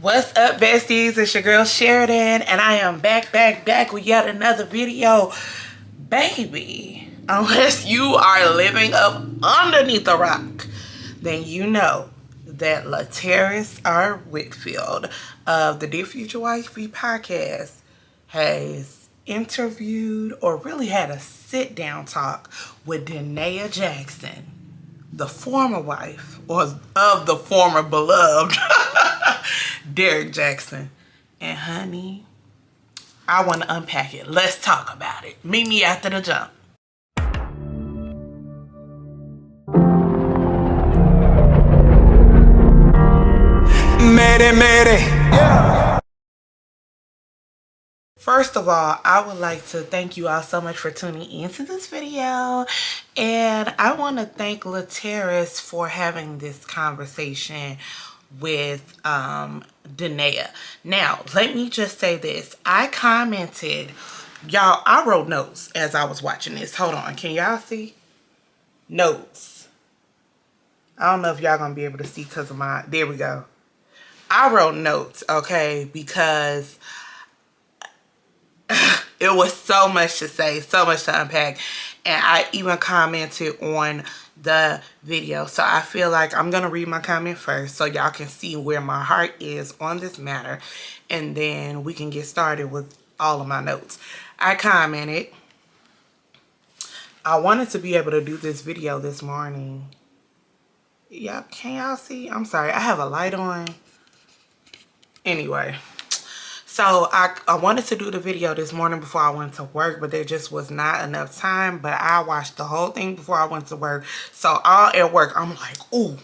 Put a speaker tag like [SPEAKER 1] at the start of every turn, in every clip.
[SPEAKER 1] What's up, besties? It's your girl Sheridan, and I am back with yet another video. Baby, unless you are living up underneath a rock, then you know that Lateris R. Whitfield of the Dear Future Wifey podcast has interviewed or really had a sit-down talk with Danae Jackson, the former wife or of the former beloved Derek Jackson. And honey, I want to unpack it. Let's talk about it. Meet me after the jump. Mayday. Yeah. First of all, I would like to thank you all so much for tuning into this video. And I want to thank Lateris for having this conversation with Danae. Now, let me just say this. I commented, y'all, I wrote notes as I was watching this. Hold on, can y'all see? Notes. I don't know if y'all gonna be able to see because of my, there we go. I wrote notes, okay, because it was so much to say, so much to unpack, and I even commented on the video. So I feel like I'm gonna read my comment first so y'all can see where my heart is on this matter, and then we can get started with all of my notes. I commented, I wanted to be able to do this video this morning. Y'all, can y'all see? I'm sorry, I have a light on. Anyway, so I wanted to do the video this morning before I went to work, but there just was not enough time. But I watched the whole thing before I went to work. So all at work, I'm like, ooh,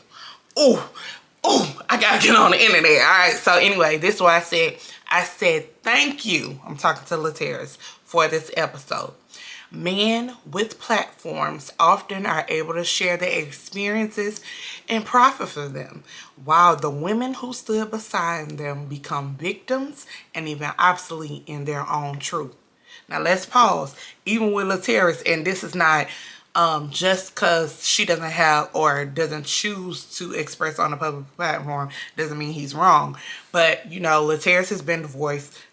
[SPEAKER 1] I gotta get on the internet. All right. So anyway, this is what I said. I said, thank you. I'm talking to Lateris for this episode. Men with platforms often are able to share their experiences and profit from them, while the women who stood beside them become victims and even obsolete in their own truth. Now let's pause. Even with Lateris, and this is not just because she doesn't have or doesn't choose to express on a public platform doesn't mean he's wrong. But, you know, Lateris has been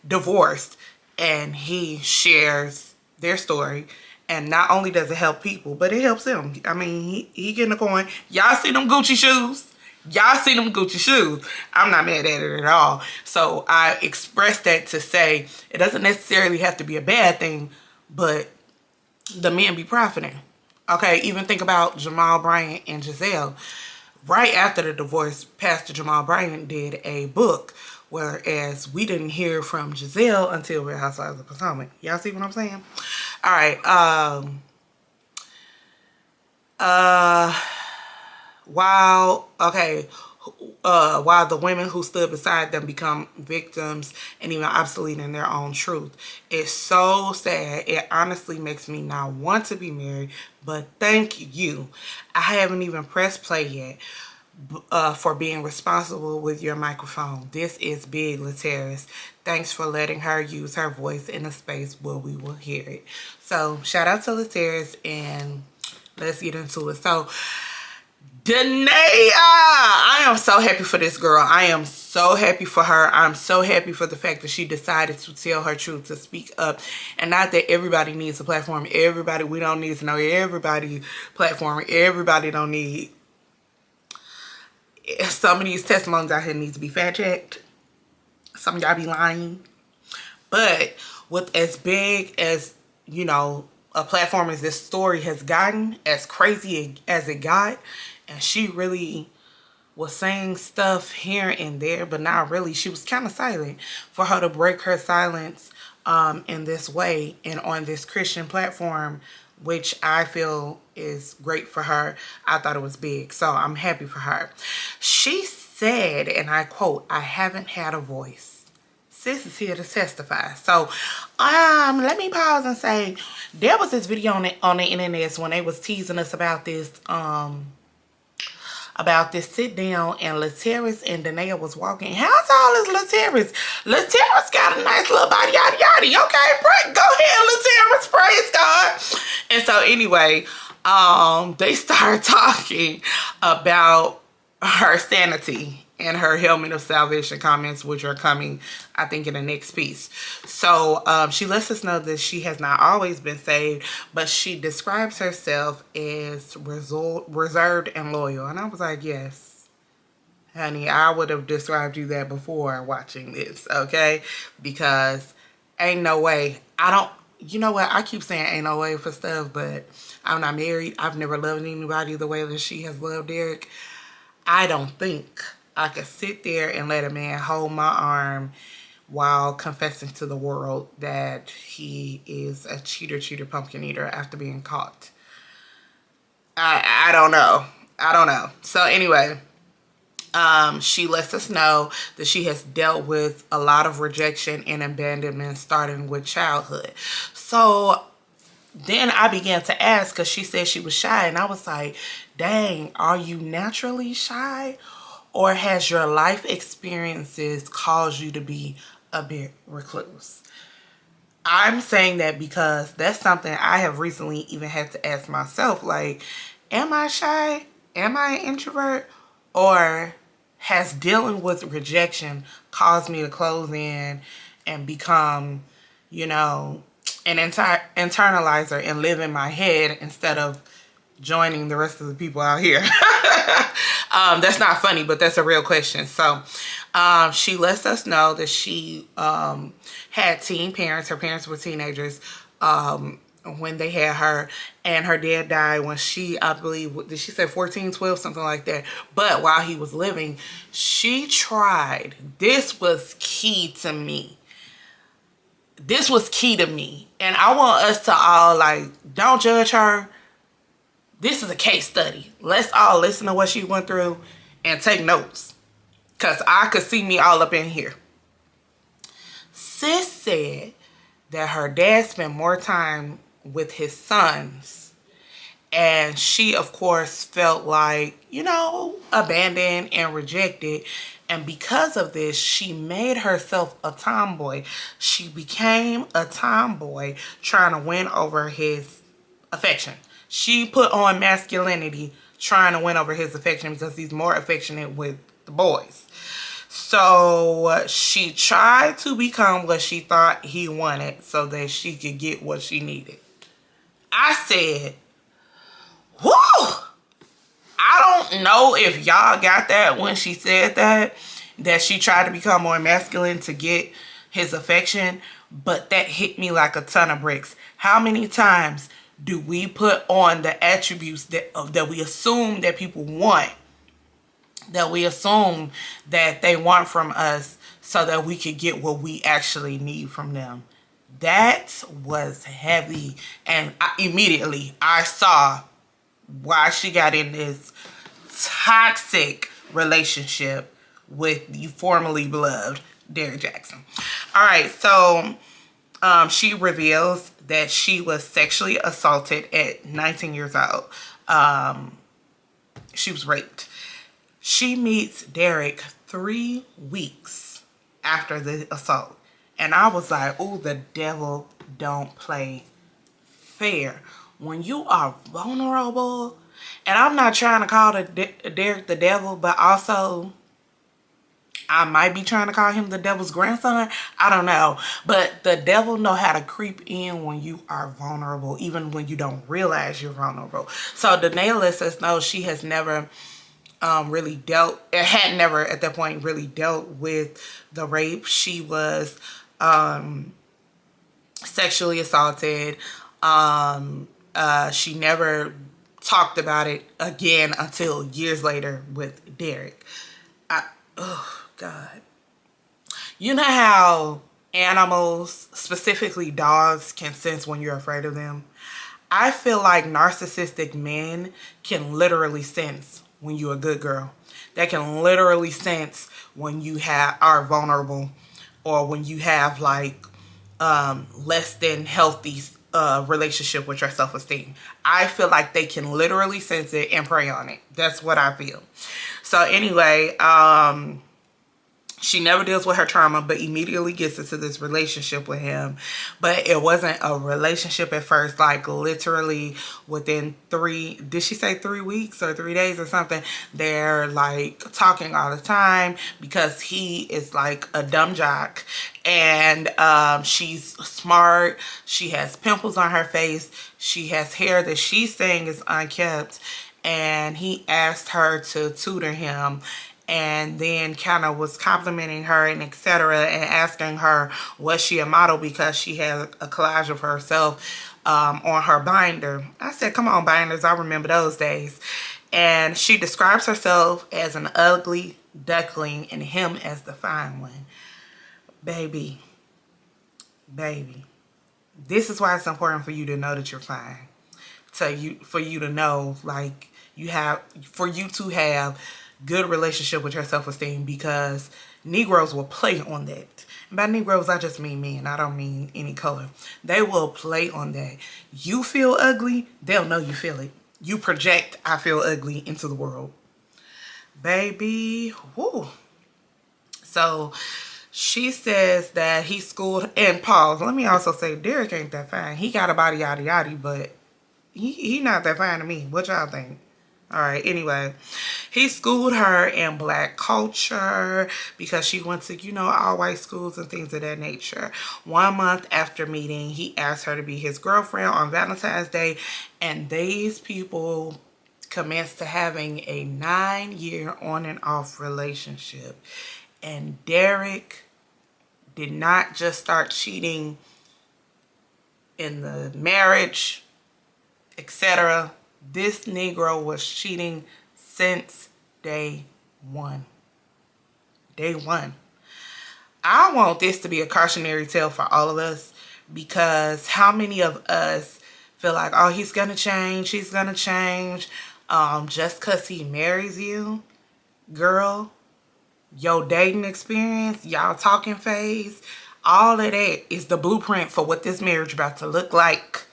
[SPEAKER 1] divorced, and he shares their story, and not only does it help people, but it helps him. I mean, he getting a coin. Y'all see them Gucci shoes? Y'all see them Gucci shoes? I'm not mad at it at all. So I expressed that to say it doesn't necessarily have to be a bad thing, but the men be profiting. Okay, even think about Jamal Bryant and Giselle. Right after the divorce, Pastor Jamal Bryant did a book, whereas we didn't hear from Giselle until Real Housewives of the Potomac. Y'all see what I'm saying? All right. While the women who stood beside them become victims and even obsolete in their own truth. It's so sad. It honestly makes me not want to be married, but thank you. I haven't even pressed play yet. For being responsible with your microphone. This is big, Lateris. Thanks for letting her use her voice in a space where we will hear it. So shout out to Lateris, and let's get into it. So Danae, I am so happy for this girl. I am so happy for her. I'm so happy for the fact that she decided to tell her truth, to speak up. And not that everybody needs a platform. Everybody, we don't need to know everybody platform. Everybody don't need. Some of these testimonies out here need to be fact checked. Some of y'all be lying. But with as big as, you know, a platform as this story has gotten, as crazy as it got, and she really was saying stuff here and there, but not really. She was kind of silent. For her to break her silence in this way and on this Christian platform, which I feel is great for her. I thought it was big, so I'm happy for her. She said, and I quote, "I haven't had a voice." Sis is here to testify. So let me pause and say, there was this video on the internet when they was teasing us about this sit down, and Lateris and Danae was walking. How tall is Lateris? Lateris got a nice little body, yada yada. Okay, go ahead, Lateris, praise God. And so anyway, they started talking about her sanity and her helmet of salvation comments, which are coming, I think, in the next piece. So she lets us know that she has not always been saved, but she describes herself as reserved and loyal. And I was like, yes, honey, I would have described you that before watching this, okay? Because ain't no way. You know what? I keep saying ain't no way for stuff, but I'm not married. I've never loved anybody the way that she has loved Derek. I don't think I could sit there and let a man hold my arm while confessing to the world that he is a cheater, pumpkin eater after being caught. I don't know. I don't know. So anyway, she lets us know that she has dealt with a lot of rejection and abandonment starting with childhood. So then I began to ask, because she said she was shy, and I was like, dang, are you naturally shy? Or has your life experiences caused you to be a bit recluse? I'm saying that because that's something I have recently even had to ask myself. Like, am I shy? Am I an introvert? Or has dealing with rejection caused me to close in and become, you know, an internalizer and live in my head instead of joining the rest of the people out here? That's not funny, but that's a real question. So she lets us know that she had teen parents. Her parents were teenagers when they had her, and her dad died when she, I believe, did she say 14, 12, something like that. But while he was living, she tried. This was key to me. This was key to me. And I want us to all, like, don't judge her. This is a case study. Let's all listen to what she went through and take notes, because I could see me all up in here. Sis said that her dad spent more time with his sons, and she, of course, felt like, you know, abandoned and rejected. And because of this, she made herself a tomboy. She became a tomboy trying to win over his affection. She put on masculinity trying to win over his affection because he's more affectionate with the boys. So she tried to become what she thought he wanted so that she could get what she needed. I said, whoo! I don't know if y'all got that when she said that she tried to become more masculine to get his affection, but that hit me like a ton of bricks. How many times do we put on the attributes that we assume that people want, that we assume that they want from us so that we could get what we actually need from them? That was heavy. And immediately I saw why she got in this toxic relationship with the formerly beloved Derek Jackson. All right, so she reveals that she was sexually assaulted at 19 years old. She was raped. She meets Derek 3 weeks after the assault. And I was like, oh, the devil don't play fair. When you are vulnerable, and I'm not trying to call Derek the devil, but also I might be trying to call him the devil's grandson. I don't know. But the devil know how to creep in when you are vulnerable, even when you don't realize you're vulnerable. So Danae lets us know she has never had never at that point really dealt with the rape. She was sexually assaulted. She never talked about it again until years later with Derek. Oh God. You know how animals, specifically dogs, can sense when you're afraid of them? I feel like narcissistic men can literally sense when you're a good girl. They can literally sense when you are vulnerable, or when you have like less than healthy relationship with your self-esteem. I feel like they can literally sense it and prey on it. That's what I feel. So anyway, She never deals with her trauma, but immediately gets into this relationship with him. But it wasn't a relationship at first, like literally within did she say 3 weeks or 3 days or something? They're like talking all the time because he is like a dumb jock. And she's smart. She has pimples on her face. She has hair that she's saying is unkept. And he asked her to tutor him, and then kind of was complimenting her and etc. and asking her was she a model because she had a collage of herself on her binder. I said, come on, binders, I remember those days. And she describes herself as an ugly duckling and him as the fine one. Baby, this is why it's important for you to know that you're fine. For you to know, like, for you to have good relationship with your self-esteem, because Negroes will play on that. And by Negroes, I just mean men. I don't mean any color. They will play on that. You feel ugly, they'll know you feel it. You project, I feel ugly, into the world. Baby, whoo. So she says that he schooled, and pause, let me also say, Derek ain't that fine. He got a body yada yada, but he not that fine to me. What y'all think? All right, anyway, he schooled her in Black culture because she went to, you know, all white schools and things of that nature. 1 month after meeting, he asked her to be his girlfriend on Valentine's Day, and these people commenced to having a 9-year on and off relationship. And Derek did not just start cheating in the marriage, etc. This Negro was cheating since day one. Day one. I want this to be a cautionary tale for all of us, because how many of us feel like, oh, he's gonna change, she's gonna change, just because he marries you? Girl, your dating experience, y'all talking phase, all of that is the blueprint for what this marriage about to look like.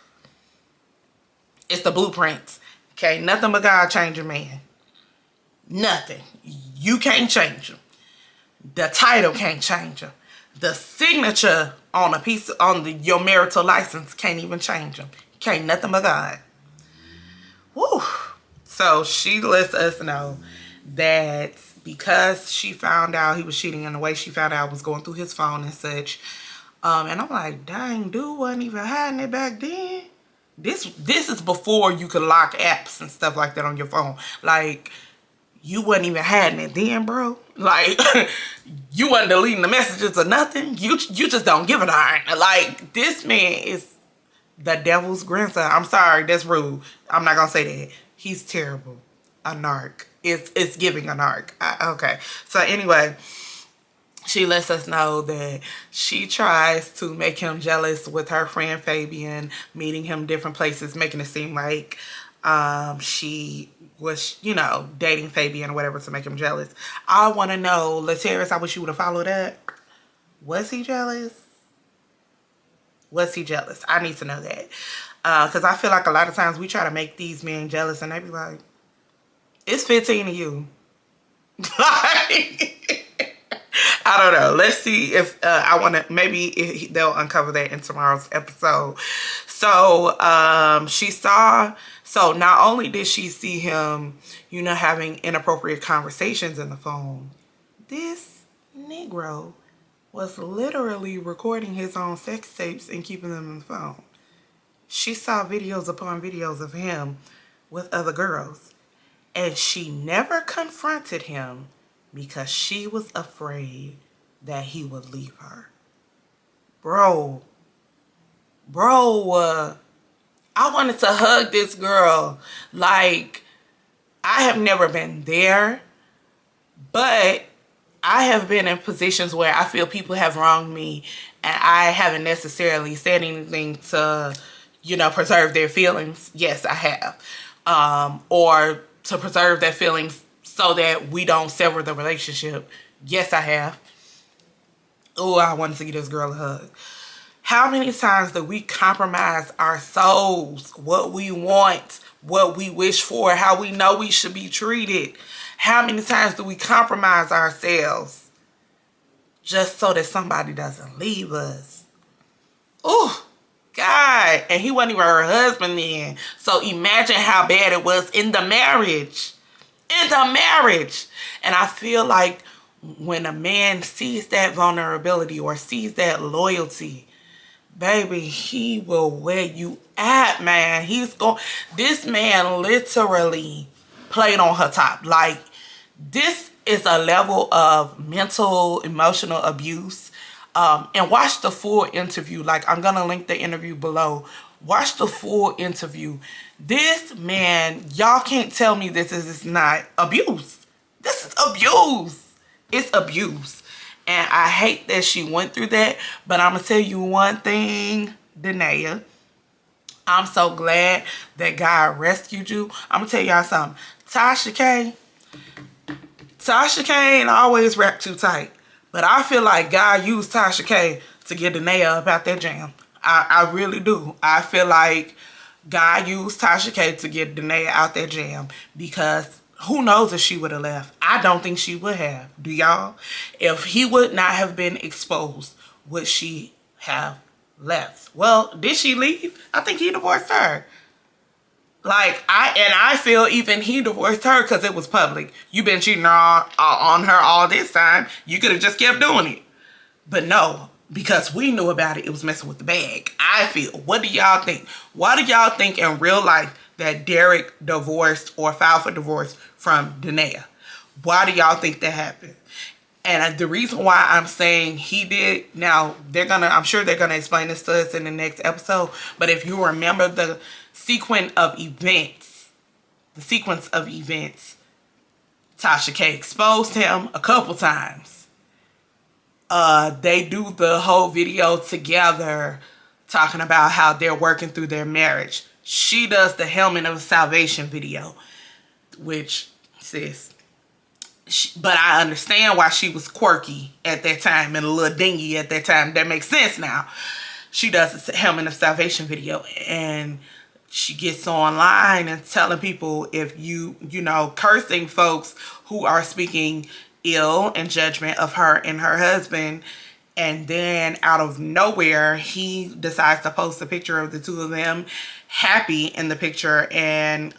[SPEAKER 1] It's the blueprint. Okay, nothing but God change a man. Nothing. You can't change him. The title can't change him. The signature on a piece your marital license can't even change him. Can't nothing but God. Woo. So she lets us know that because she found out he was cheating, and the way she found out was going through his phone and such. And I'm like, dang, dude wasn't even hiding it back then. This is before you could lock apps and stuff like that on your phone. Like, you wasn't even hiding it then, bro. Like, you wasn't deleting the messages or nothing. You just don't give a darn. Like, this man is the devil's grandson. I'm sorry, that's rude. I'm not gonna say that. He's terrible. A narc. It's giving a narc. Okay. So anyway, she lets us know that she tries to make him jealous with her friend Fabian, meeting him different places, making it seem like she was, you know, dating Fabian or whatever to make him jealous. I want to know, Lateris, I wish you would have followed up. Was he jealous? Was he jealous? I need to know that. Because I feel like a lot of times we try to make these men jealous and they be like, it's 15 of you. I don't know. Let's see if I want to, maybe they'll uncover that in tomorrow's episode. So she saw, so not only did she see him, you know, having inappropriate conversations in the phone, this Negro was literally recording his own sex tapes and keeping them in the phone. She saw videos upon videos of him with other girls, and she never confronted him because she was afraid that he would leave her. Bro, I wanted to hug this girl. Like, I have never been there, but I have been in positions where I feel people have wronged me and I haven't necessarily said anything to, you know, preserve their feelings. Yes, I have. Or to preserve their feelings so that we don't sever the relationship. Yes, I have. Oh, I wanted to give this girl a hug. How many times do we compromise our souls, what we want, what we wish for, how we know we should be treated? How many times do we compromise ourselves just so that somebody doesn't leave us. Oh, God. And he wasn't even her husband then. So imagine how bad it was in the marriage. In the marriage. And I feel like when a man sees that vulnerability or sees that loyalty, baby, he will wear you out, man. This man literally played on her top. Like, this is a level of mental, emotional abuse. And watch the full interview. Like, I'm going to link the interview below. Watch the full interview. This man, y'all can't tell me this is not abuse. This is abuse. It's abuse. And I hate that she went through that. But I'm going to tell you one thing, Danae. I'm so glad that God rescued you. I'm going to tell y'all something. Tasha K ain't always wrapped too tight. But I feel like God used Tasha K to get Danae up out that jam. I really do. I feel like God used Tasha K to get Danae out that jam, because who knows if she would have left. I don't think she would have. Do y'all? If he would not have been exposed, would she have left? Well, did she leave? I think he divorced her. Like, I feel even he divorced her because it was public. You've been cheating on her all this time. You could have just kept doing it. But no, because we knew about it, it was messing with the bag. I feel. What do y'all think? Why do y'all think in real life that Derek divorced or filed for divorce from Danae? Why do y'all think that happened? And the reason why I'm saying he did, now I'm sure they're gonna explain this to us in the next episode. But if you remember the sequence of events, Tasha K exposed him a couple times. They do the whole video together talking about how they're working through their marriage. She does the Helmet of Salvation video, which, sis, but I understand why she was quirky at that time and a little dingy at that time. That makes sense now. She does the Helmet of Salvation video, and she gets online and telling people, if you know, cursing folks who are speaking ill and judgment of her and her husband. And then out of nowhere, he decides to post a picture of the two of them happy in the picture, and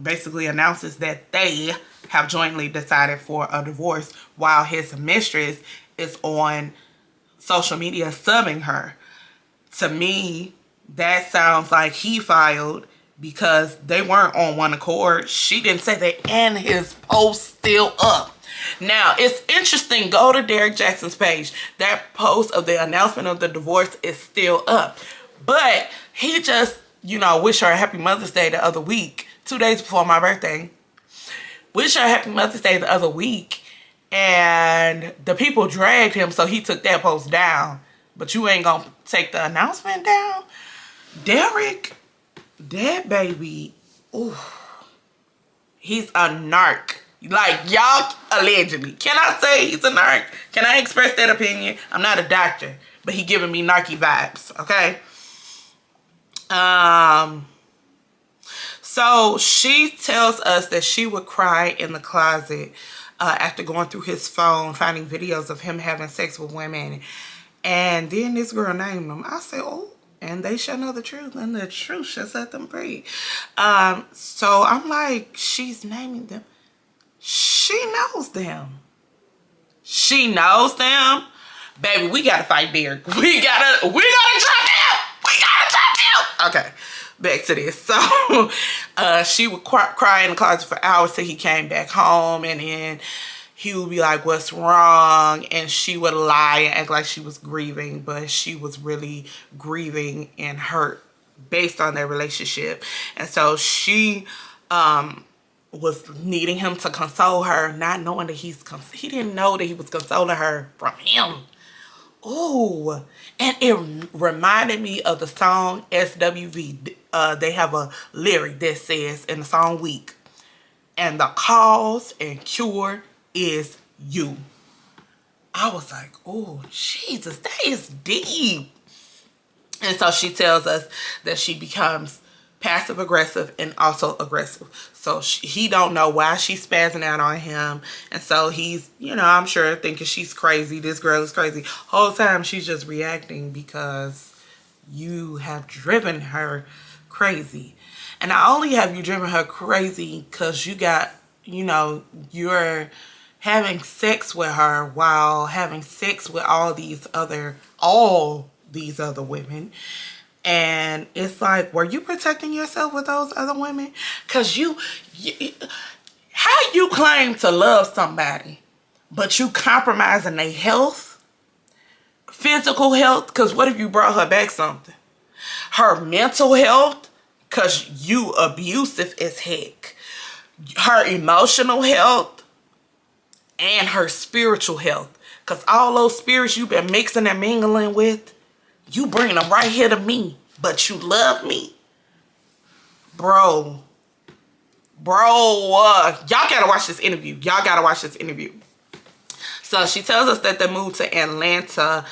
[SPEAKER 1] basically announces that they have jointly decided for a divorce while his mistress is on social media subbing her. To me, that sounds like he filed because they weren't on one accord. She didn't say that, and his post still up. Now, it's interesting. Go to Derek Jackson's page. That post of the announcement of the divorce is still up. But he just, wished her a happy Mother's Day the other week, 2 days before my birthday. Wished her a happy Mother's Day the other week. And the people dragged him, so he took that post down. But you ain't gonna take the announcement down? Derek, that baby, ooh, he's a narc. Like, y'all, allegedly. Can I say he's a narc? Can I express that opinion? I'm not a doctor, but he giving me narky vibes, okay? So she tells us that she would cry in the closet after going through his phone, finding videos of him having sex with women. And then this girl named them. I said, oh, and they shall know the truth, and the truth shall set them free. So I'm like, she's naming them. She knows them. She knows them. Baby, we gotta fight Derek. We gotta drop him. We gotta drop him. Okay, back to this. So she would cry in the closet for hours till he came back home, and then he would be like, what's wrong? And she would lie and act like she was grieving, but she was really grieving and hurt based on their relationship. And so she was needing him to console her, not knowing that he didn't know that he was consoling her from him. Ooh. And it reminded me of the song SWV. They have a lyric that says in the song Weak, and the cause and cure is you. I was like, oh, Jesus, that is deep. And so she tells us that she becomes passive aggressive and also aggressive. So he don't know why she's spazzing out on him, and so he's, you know, I'm sure thinking she's crazy. This girl is crazy. Whole time she's just reacting because you have driven her crazy. And not only have you driven her crazy because you got, you know, you're having sex with her while having sex with all these other women. And it's like, were you protecting yourself with those other women? Because how you claim to love somebody, but you compromising their health, physical health, because what if you brought her back something? Her mental health, because you abusive as heck. Her emotional health, and her spiritual health. Because all those spirits you've been mixing and mingling with, you bring them right here to me, but you love me. Bro, y'all gotta watch this interview. Y'all gotta watch this interview. So she tells us that they moved to Atlanta,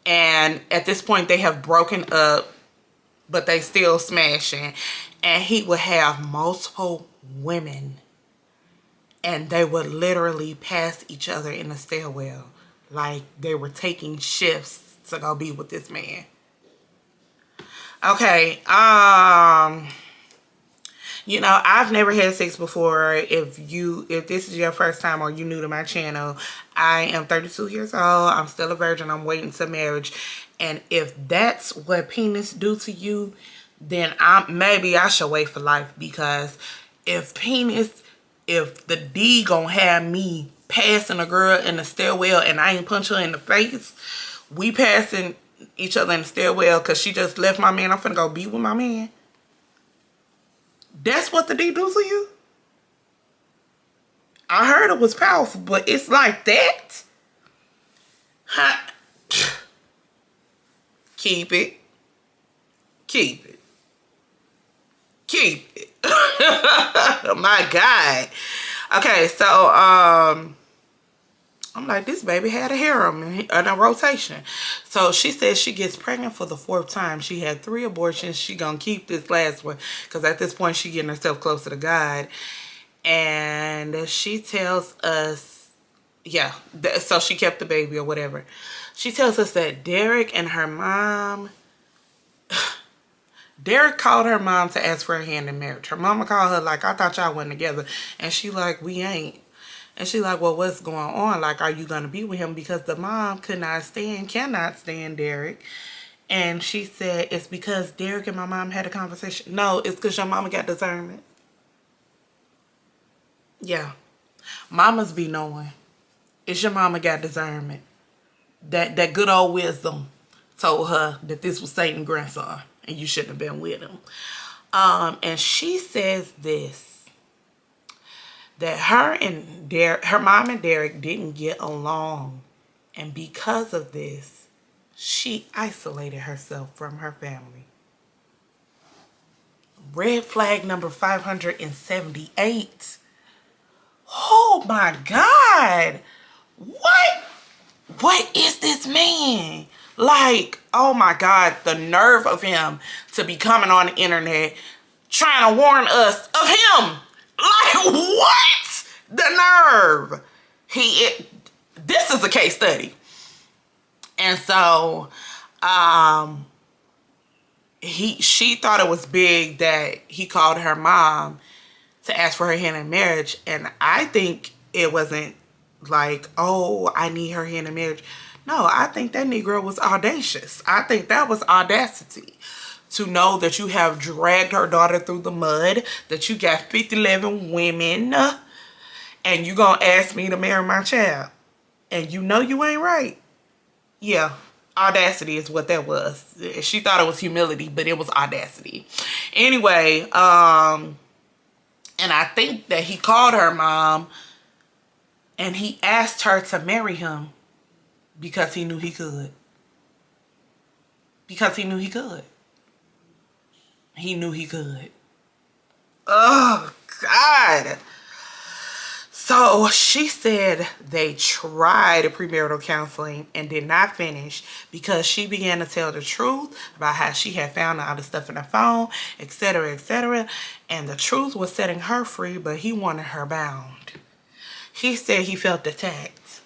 [SPEAKER 1] and at this point they have broken up, but they still smashing. And he would have multiple women, and they would literally pass each other in the stairwell, like they were taking shifts to go be with this man. Okay, you know, I've never had sex before. If this is your first time or you new to my channel, I am 32 years old. I'm still a virgin. I'm waiting to marriage. And if that's what penis do to you, then maybe I should wait for life. Because if the D gonna have me passing a girl in the stairwell and I ain't punch her in the face, we passing each other in the stairwell because she just left my man, I'm finna go be with my man. That's what the D do to you? I heard it was powerful, but it's like that? Huh? Keep it. Keep it. Keep it. Oh my God. Okay, so I'm like, this baby had a harem and a rotation. So she says she gets pregnant for the 4th time. She had 3 abortions. She gonna keep this last one because at this point she getting herself closer to God. And she tells us, yeah, so she kept the baby or whatever. She tells us that Derek and her mom, Derek called her mom to ask for her hand in marriage. Her mama called her like, I thought y'all went together. And she like, we ain't. And she like, well, what's going on? Like, are you going to be with him? Because the mom cannot stand Derek. And she said, it's because Derek and my mom had a conversation. No, it's because your mama got discernment. Yeah. Mamas be knowing. It's your mama got discernment. That good old wisdom told her that this was Satan's grandson and you shouldn't have been with him. And she says this, that her mom and Derek didn't get along, and because of this, she isolated herself from her family. Red flag number 578. Oh my God. What is this man? Like, oh my God, the nerve of him to be coming on the internet trying to warn us of him. Like, what? The nerve. This is a case study. And so, she thought it was big that he called her mom to ask for her hand in marriage. And I think it wasn't like, oh, I need her hand in marriage. No, I think that Negro was audacious. I think that was audacity. To know that you have dragged her daughter through the mud, that you got 50-11 women, and you gonna ask me to marry my child. And you know you ain't right. Yeah, audacity is what that was. She thought it was humility, but it was audacity. Anyway, and I think that he called her mom and he asked her to marry him because he knew he could. Because he knew he could. He knew he could. Oh, God. So she said they tried premarital counseling and did not finish because she began to tell the truth about how she had found all the stuff in her phone, etc., etc. And the truth was setting her free, but he wanted her bound. He said he felt attacked.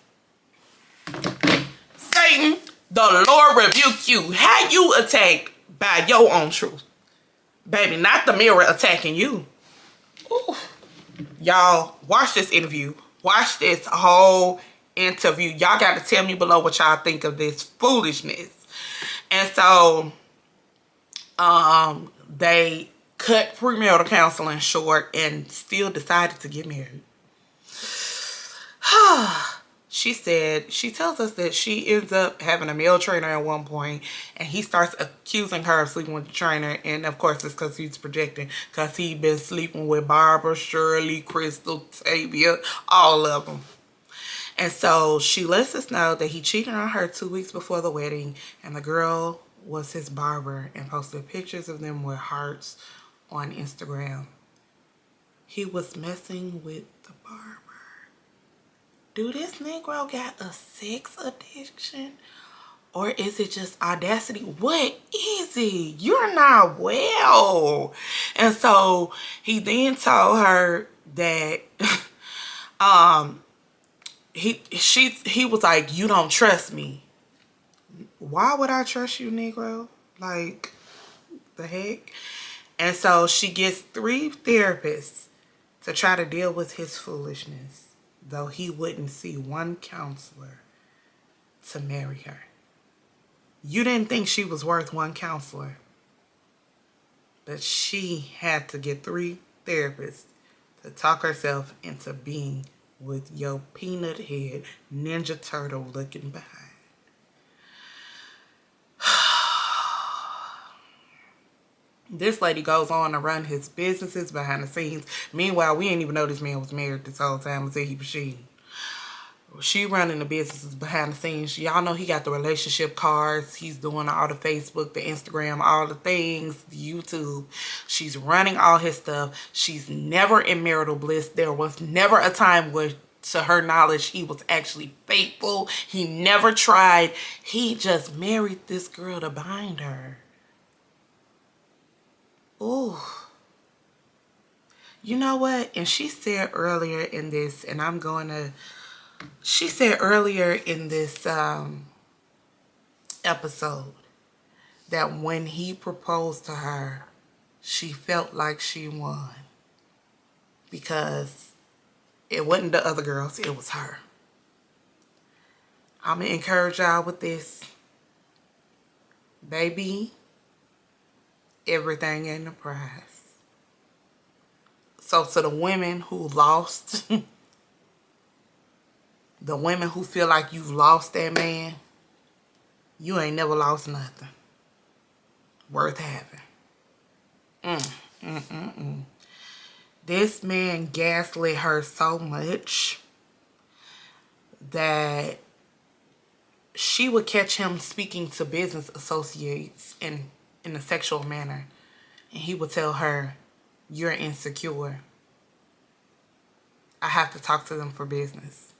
[SPEAKER 1] Satan, the Lord rebuke you. How you attacked by your own truth? Baby, not the mirror attacking you. Ooh. Y'all, watch this interview. Watch this whole interview. Y'all got to tell me below what y'all think of this foolishness. And so, they cut premarital counseling short and still decided to get married. She said, she tells us that she ends up having a male trainer at one point, and he starts accusing her of sleeping with the trainer. And of course, it's because he's projecting, because he's been sleeping with Barbara, Shirley, Crystal, Tavia, all of them. And so she lets us know that he cheated on her 2 weeks before the wedding, and the girl was his barber and posted pictures of them with hearts on Instagram. He was messing with the barber. Do this Negro got a sex addiction? Or is it just audacity? What is it? You're not well. And so he then told her that he was like, you don't trust me. Why would I trust you, Negro? Like, the heck? And so she gets 3 therapists to try to deal with his foolishness, though he wouldn't see one counselor to marry her. You didn't think she was worth one counselor, but she had to get 3 therapists to talk herself into being with your peanut head Ninja Turtle looking behind. This lady goes on to run his businesses behind the scenes. Meanwhile, we didn't even know this man was married this whole time until he was cheating. She running the businesses behind the scenes. Y'all know he got the relationship cards. He's doing all the Facebook, the Instagram, all the things, the YouTube. She's running all his stuff. She's never in marital bliss. There was never a time where, to her knowledge, he was actually faithful. He never tried. He just married this girl to bind her. Ooh. You know what? And she said earlier in this, and I'm going to, she said earlier in this episode that when he proposed to her, she felt like she won. Because it wasn't the other girls, it was her. I'm going to encourage y'all with this. Baby, everything ain't a prize. So to the women who lost, the women who feel like you've lost that man, you ain't never lost nothing worth having. This man gaslit her so much that she would catch him speaking to business associates in a sexual manner, and he would tell her, you're insecure. I have to talk to them for business.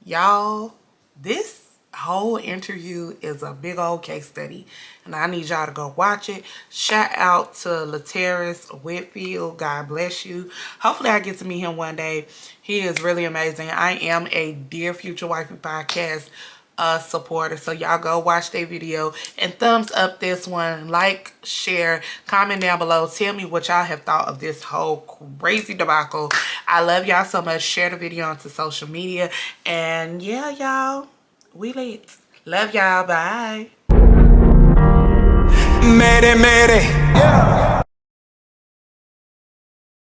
[SPEAKER 1] Y'all, this whole interview is a big old case study, and I need y'all to go watch it. Shout out to Lateris Whitfield. God bless you. Hopefully I get to meet him one day. He is really amazing. I am a Dear Future Wifey podcast supporter, so y'all go watch their video and thumbs up this one, like, share, comment down below, tell me what y'all have thought of this whole crazy debacle. I love y'all so much. Share the video onto social media, and yeah, y'all, we lit. Love y'all. Bye.
[SPEAKER 2] Mayday, mayday. Yeah.